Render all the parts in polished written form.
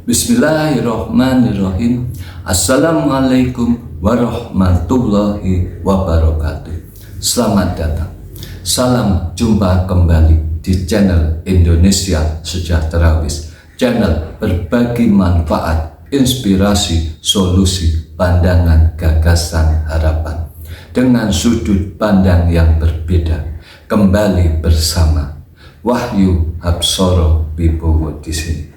Bismillahirrahmanirrahim. Assalamualaikum warahmatullahi wabarakatuh. Selamat datang. Salam jumpa kembali di channel Indonesia Sejahterawis, channel berbagi manfaat, inspirasi, solusi, pandangan, gagasan, harapan dengan sudut pandang yang berbeda. Kembali bersama Wahyu Habsoro Wibowo di sini.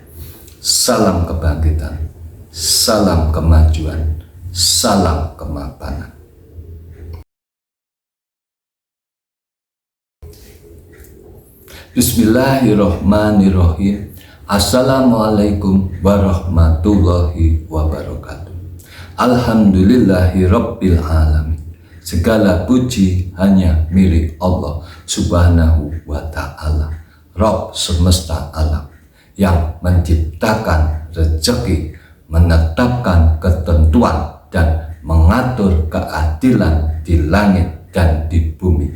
Salam kebangkitan, salam kemajuan, salam kemapanan. Bismillahirrahmanirrahim. Assalamualaikum warahmatullahi wabarakatuh. Alhamdulillahirabbil alamin. Segala puji hanya milik Allah Subhanahu wa ta'ala, Rabb semesta alam, yang menciptakan rezeki, menetapkan ketentuan, dan mengatur keadilan di langit dan di bumi.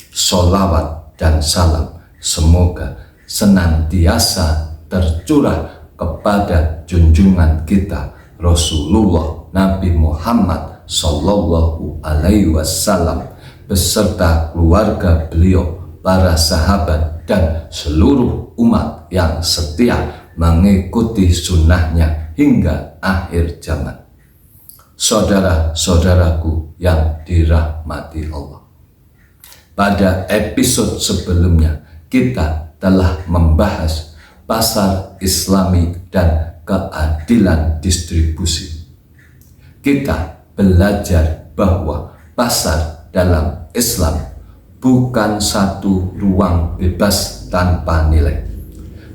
Sholawat dan salam semoga senantiasa tercurah kepada junjungan kita Rasulullah Nabi Muhammad Sallallahu Alaihi Wasallam beserta keluarga beliau, para sahabat, dan seluruh umat yang setia mengikuti sunnahnya hingga akhir zaman. Saudara-saudaraku yang dirahmati Allah, pada episode sebelumnya kita telah membahas pasar Islami dan keadilan distribusi. Kita belajar bahwa pasar dalam Islam bukan satu ruang bebas tanpa nilai,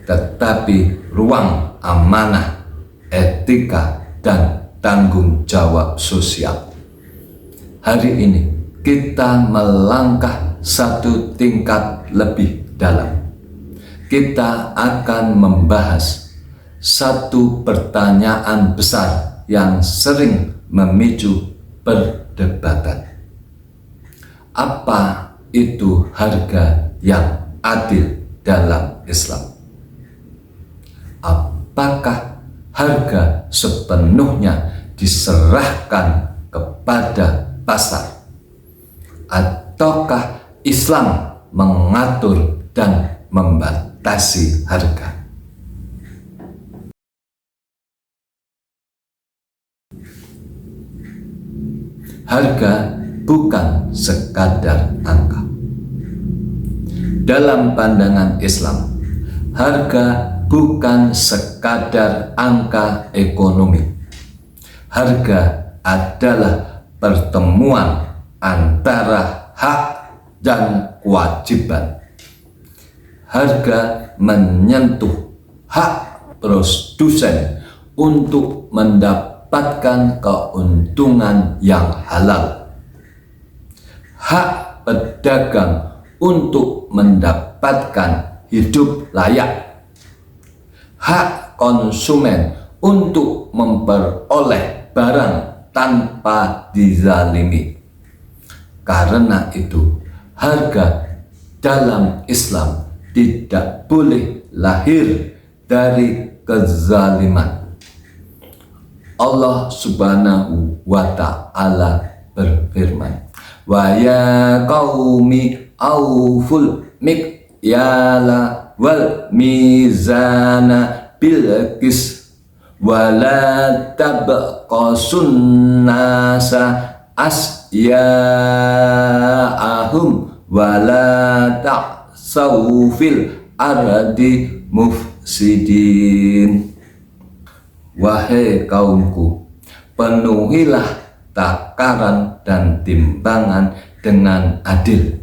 tetapi ruang amanah, etika, dan tanggung jawab sosial. Hari ini kita melangkah satu tingkat lebih dalam. Kita akan membahas satu pertanyaan besar yang sering memicu perdebatan. Apa itu harga yang adil dalam Islam? Apakah harga sepenuhnya diserahkan kepada pasar, ataukah Islam mengatur dan membatasi harga? Harga bukan sekadar angka. Dalam pandangan Islam, harga bukan sekadar angka ekonomi. Harga adalah pertemuan antara hak dan kewajiban. Harga menyentuh hak produsen untuk mendapatkan keuntungan yang halal, hak pedagang untuk mendapatkan hidup layak, hak konsumen untuk memperoleh barang tanpa dizalimi. Karena itu, harga dalam Islam tidak boleh lahir dari kezaliman. Allah Subhanahu wa ta'ala berfirman, wa ya qaumi auful mikyala wal mizana bil qis wa la tabqasun nasa asya'ahum wa la ta'saw fil ardi mufsidin. Wahai kaumku, penuhilah takaran dan timbangan dengan adil.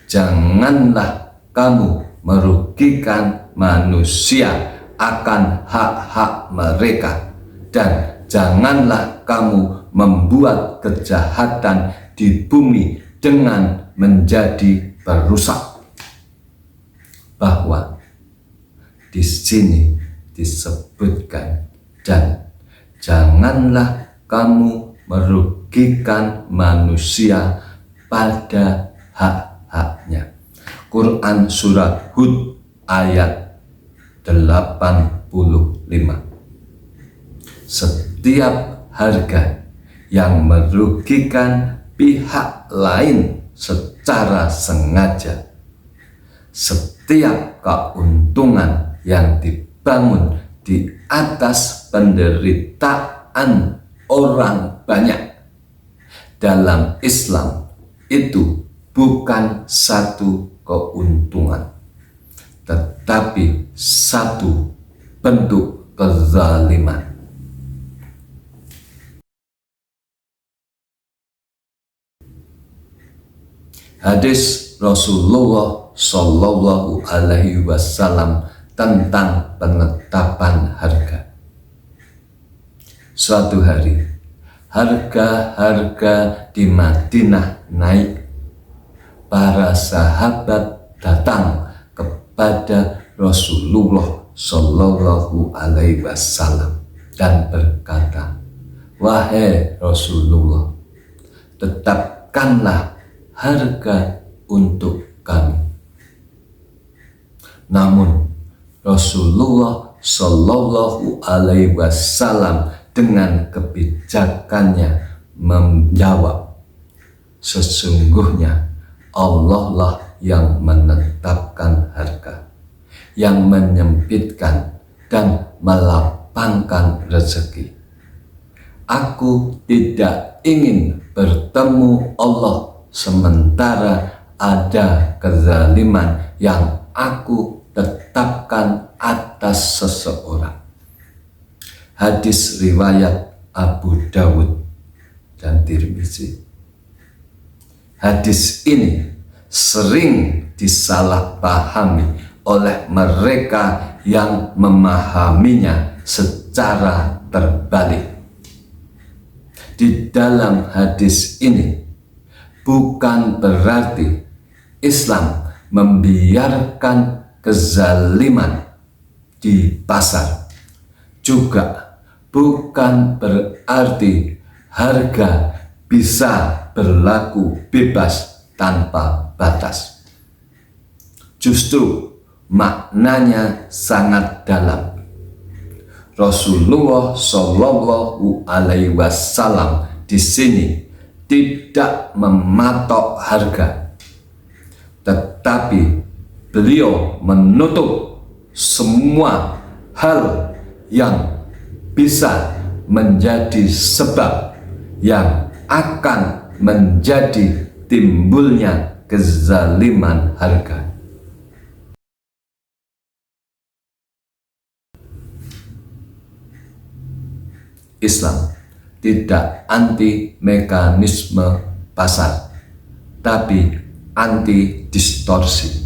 Janganlah kamu merugikan manusia akan hak-hak mereka, dan janganlah kamu membuat kejahatan di bumi dengan menjadi perusak. Bahwa di sini disebutkan, dan janganlah kamu merugikan manusia pada hak-haknya. Quran Surat Hud ayat 85. Setiap harga yang merugikan pihak lain secara sengaja, setiap keuntungan yang dibangun di atas penderitaan orang banyak dalam Islam itu bukan satu keuntungan, tetapi satu bentuk kezaliman. Hadis Rasulullah Shallallahu Alaihi Wasallam tentang penetapan harga. Suatu hari, harga-harga di Madinah naik. Para sahabat datang kepada Rasulullah Shallallahu Alaihi Wasallam dan berkata, "Wahai Rasulullah, tetapkanlah harga untuk kami." Namun Rasulullah Shallallahu Alaihi Wasallam dengan kebijakannya menjawab, "Sesungguhnya Allah lah yang menetapkan harga, yang menyempitkan dan melapangkan rezeki. Aku tidak ingin bertemu Allah sementara ada kezaliman yang aku tetapkan atas seseorang." Hadis riwayat Abu Dawud dan Tirmizi. Hadis ini sering disalahpahami oleh mereka yang memahaminya secara terbalik. Di dalam hadis ini bukan berarti Islam membiarkan kezaliman di pasar, juga bukan berarti harga bisa berlaku bebas tanpa batas. Justru maknanya sangat dalam. Rasulullah Shallallahu Alaihi Wasallam di sini tidak mematok harga, tetapi beliau menutup semua hal yang bisa menjadi sebab yang akan menjadi timbulnya kezaliman harga. Islam tidak anti mekanisme pasar, tapi anti distorsi.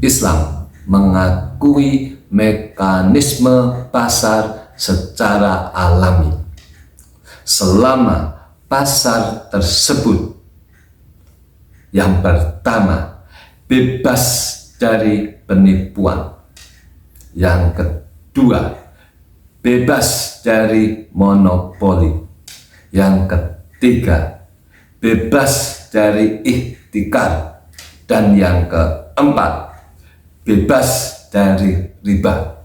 Islam mengakui mekanisme pasar secara alami, selama pasar tersebut, yang pertama, bebas dari penipuan. Yang kedua, bebas dari monopoli. Yang ketiga, bebas dari ihtikar. Dan yang keempat, bebas dari riba.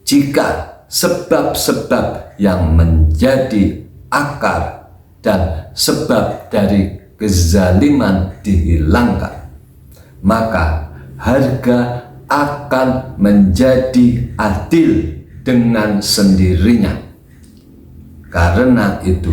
Jika sebab-sebab yang menjadi akar dan sebab dari kezaliman dihilangkan, maka harga akan menjadi adil dengan sendirinya. Karena itu,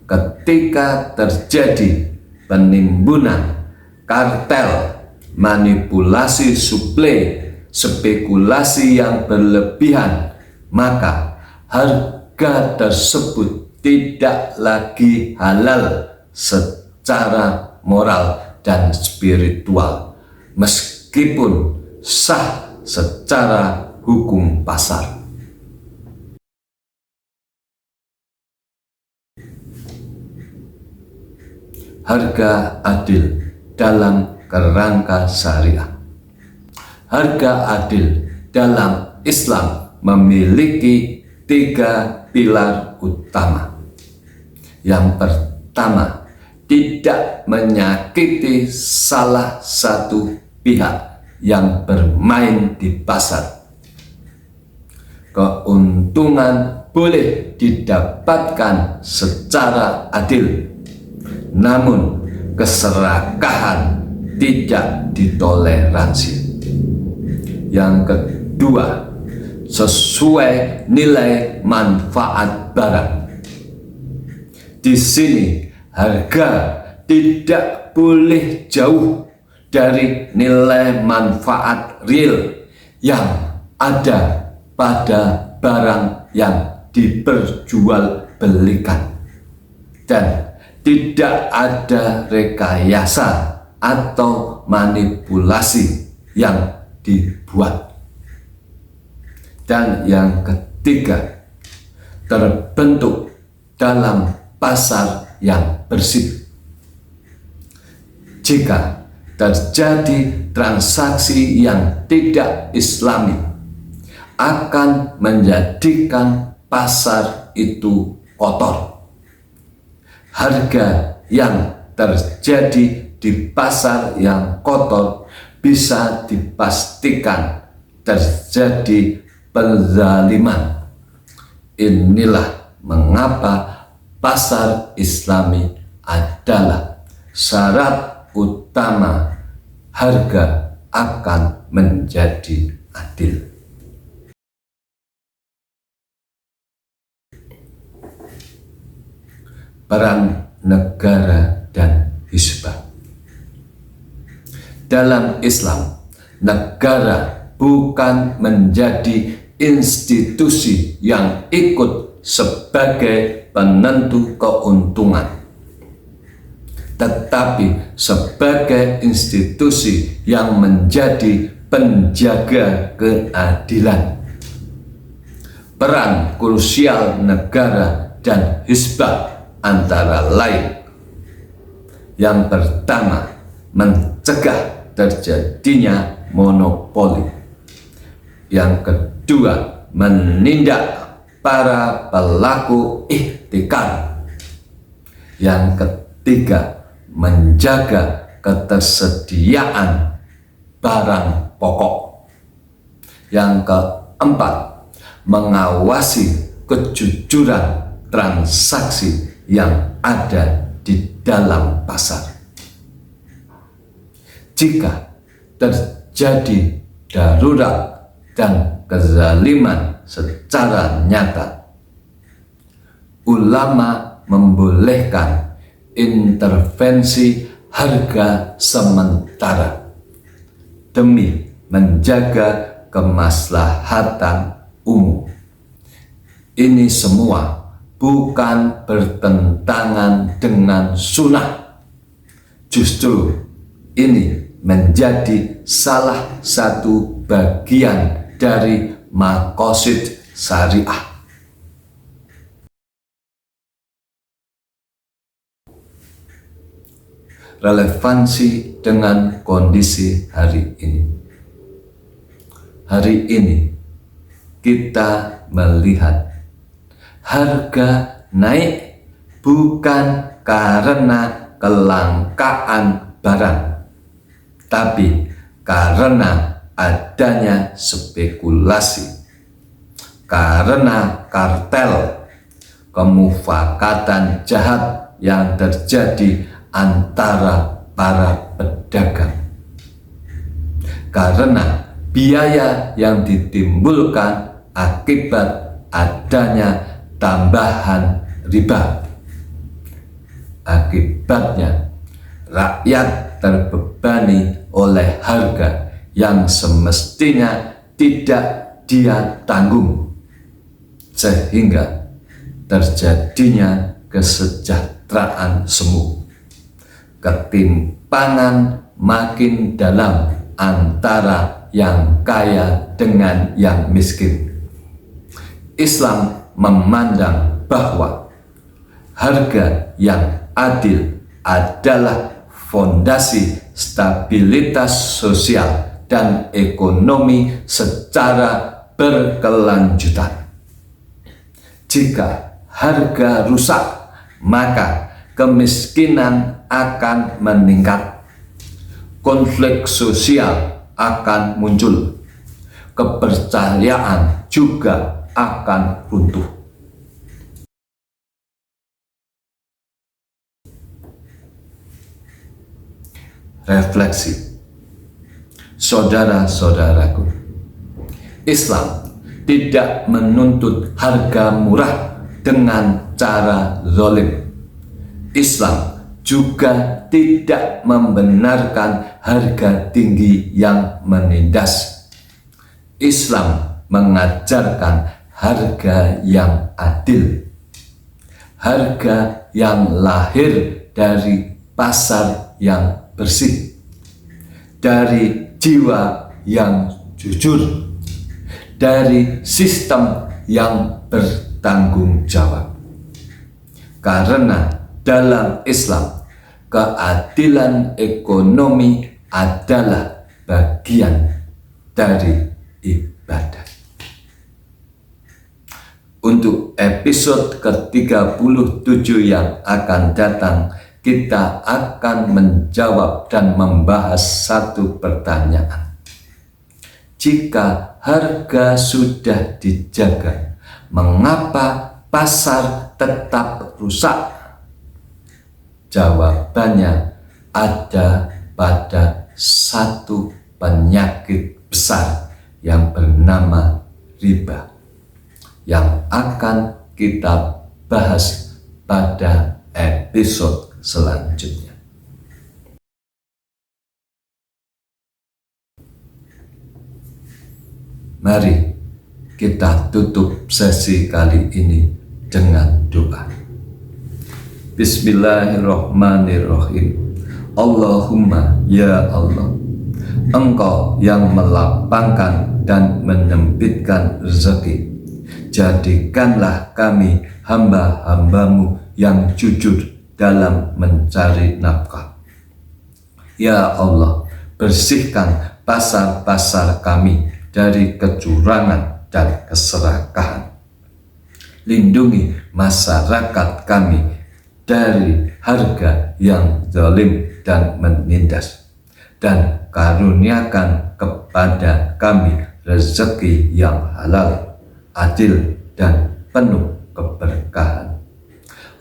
ketika terjadi penimbunan, kartel, manipulasi suplai, spekulasi yang berlebihan, maka harga tersebut tidak lagi halal secara moral dan spiritual, meskipun sah secara hukum pasar. Harga adil dalam kerangka syariah. Harga adil dalam Islam memiliki 3 pilar utama. Yang pertama, tidak menyakiti salah satu pihak yang bermain di pasar. keuntungan boleh didapatkan secara adil, namun keserakahan tidak ditoleransi. Yang kedua, sesuai nilai manfaat barang. Di sini harga tidak boleh jauh dari nilai manfaat real yang ada pada barang yang diperjualbelikan, dan tidak ada rekayasa atau manipulasi yang dibuat. Dan yang ketiga, terbentuk dalam pasar yang bersih. Jika terjadi transaksi yang tidak islami, akan menjadikan pasar itu kotor. Harga yang terjadi di pasar yang kotor bisa dipastikan terjadi penzaliman. Inilah mengapa pasar islami adalah syarat utama harga akan menjadi adil. Peran negara dan hizbah. Dalam Islam, negara bukan menjadi institusi yang ikut sebagai penentu keuntungan, tetapi sebagai institusi yang menjadi penjaga keadilan. Peran krusial negara dan hizbah antara lain: yang pertama, mencegah terjadinya monopoli. Yang kedua, menindak para pelaku ihtikar. Yang ketiga, menjaga ketersediaan barang pokok. Yang keempat, mengawasi kejujuran transaksi yang ada di dalam pasar. Jika terjadi darurat dan kezaliman secara nyata, ulama membolehkan intervensi harga sementara demi menjaga kemaslahatan umum. Ini semua bukan bertentangan dengan sunnah. Justru ini menjadi salah satu bagian dari maqasid syariah. Relevansi dengan kondisi hari ini. Hari ini kita melihat harga naik bukan karena kelangkaan barang, tapi karena adanya spekulasi, karena kartel, kemufakatan jahat yang terjadi antara para pedagang, karena biaya yang ditimbulkan akibat adanya tambahan riba. Akibatnya rakyat terbebani oleh harga yang semestinya tidak dia tanggung, sehingga terjadinya kesejahteraan semu. Ketimpangan makin dalam antara yang kaya dengan yang miskin. Islam memandang bahwa harga yang adil adalah fondasi stabilitas sosial dan ekonomi secara berkelanjutan. Jika harga rusak, maka kemiskinan akan meningkat, konflik sosial akan muncul, kepercayaan juga akan runtuh. Refleksi, saudara-saudaraku, Islam tidak menuntut harga murah dengan cara zalim. Islam juga tidak membenarkan harga tinggi yang menindas. Islam mengajarkan harga yang adil, harga yang lahir dari pasar yang bersih, dari jiwa yang jujur, dari sistem yang bertanggung jawab. Karena dalam Islam, keadilan ekonomi adalah bagian dari ibadah. Untuk episode ke-37 yang akan datang, kita akan menjawab dan membahas satu pertanyaan. Jika harga sudah dijaga, mengapa pasar tetap rusak? Jawabannya ada pada satu penyakit besar yang bernama riba, yang akan kita bahas pada episode selanjutnya. Mari kita tutup sesi kali ini dengan doa. Bismillahirrahmanirrahim. Allahumma ya Allah, Engkau yang melapangkan dan menyempitkan rezeki, jadikanlah kami hamba-hambamu yang jujur dalam mencari nafkah. Ya Allah, bersihkan pasar-pasar kami dari kecurangan dan keserakahan. Lindungi masyarakat kami dari harga yang zalim dan menindas, dan karuniakan kepada kami rezeki yang halal, adil, dan penuh keberkahan.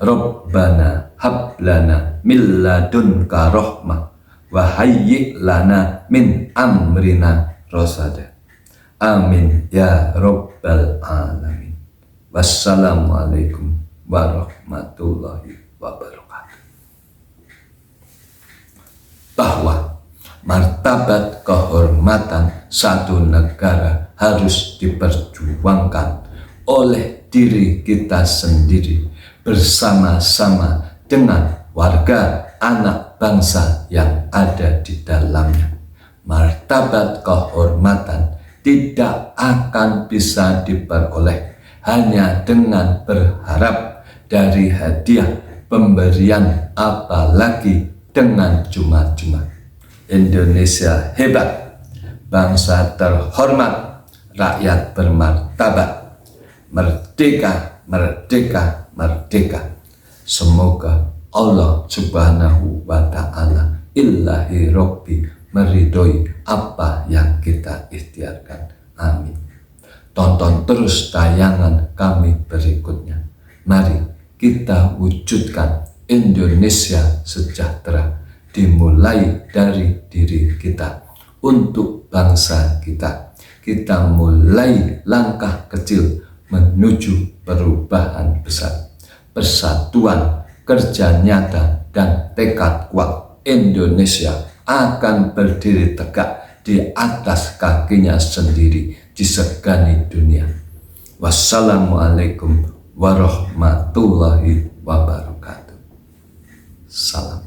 Rabbana hablana min ladunka rahmah wa hayyi' lana min amrina rasada. Amin ya rabbal alamin. Wassalamualaikum warahmatullahi wabarakatuh. Bahwa martabat kehormatan satu negara harus diperjuangkan oleh diri kita sendiri bersama-sama dengan warga anak bangsa yang ada di dalamnya. Martabat kehormatan tidak akan bisa diperoleh hanya dengan berharap dari hadiah pemberian, apalagi dengan cuma-cuma. Indonesia hebat, bangsa terhormat, rakyat bermartabat, merdeka, merdeka, merdeka. Semoga Allah Subhanahu wa Ta'ala Ilahi Rabbi meridhoi apa yang kita ikhtiarkan. Amin. Tonton terus tayangan kami berikutnya. Mari kita wujudkan Indonesia sejahtera, dimulai dari diri kita, untuk bangsa kita. Kita mulai langkah kecil menuju perubahan besar. Persatuan, kerja nyata, dan tekad kuat, Indonesia akan berdiri tegak di atas kakinya sendiri, disegani dunia. Wassalamualaikum warahmatullahi wabarakatuh. Salam.